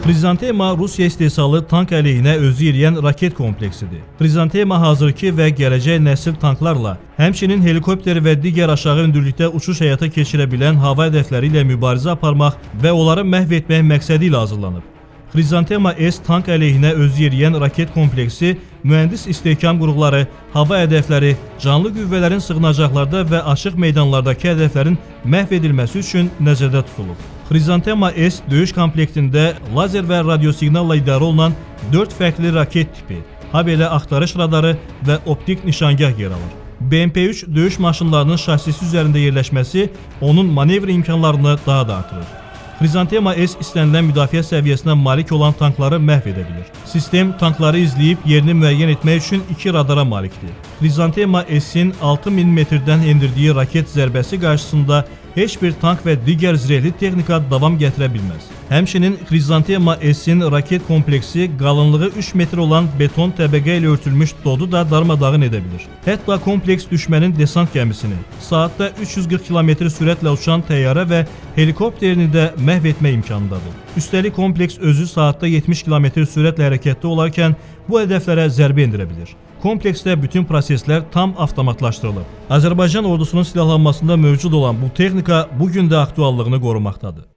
Xrizantema Rusiya istehsalı tank əleyhinə özü yeriyən raket kompleksidir. Xrizantema hazırki və gələcək nəsil tanklarla, həmçinin helikopter və digər aşağı hündürlükdə uçuş həyata keçirə bilən hava hədəfləri ilə mübarizə aparmaq və onları məhv etmək məqsədi ilə hazırlanıb. Xrizantema S tank əleyhinə özü yeriyən raket kompleksi mühəndis istehkam qurğuları, hava hədəfləri, canlı qüvvələrin sığınacaqlarda və açıq meydanlardakı hədəflərin məhv edilməsi üçün nəzərdə tutulub. Xrizantema S döyüş komplektində lazer və radiosiqnalla idarə olunan 4 fərqli raket tipi, habelə axtarış radarı və optik nişangah yer alır. BMP-3 döyüş maşınlarının şassisi üzərində yerləşməsi onun manevr imkanlarını daha da artırır. Xrizantema S istənilən müdafiə səviyyəsinə malik olan tankları məhv edə bilir. Sistem tankları izləyib yerini müəyyən etmək üçün 2 radara malikdir. Xrizantema S-in 6000 metrdən endirdiyi raket zərbəsi qarşısında heç bir tank və digər zirehli texnika davam gətirə bilməz. Həmçinin Xrizantema S-in raket kompleksi qalınlığı 3 metr olan beton təbəqə ilə örtülmüş dodu da darmadağın edə bilir. Hətta kompleks düşmənin desant gəmisini, saatda 340 km sürətlə uçan təyyarə və helikopterini də məhv etmə imkanındadır. Üstəlik kompleks özü saatda 70 km sürətlə hərəkətdə olarkən bu hədəflərə zərbə endirə bilir. Kompleksdə bütün proseslər tam avtomatlaşdırılıb. Azərbaycan ordusunun silahlanmasında mövcud olan bu texnika bu gün də aktuallığını qorumaqdadır.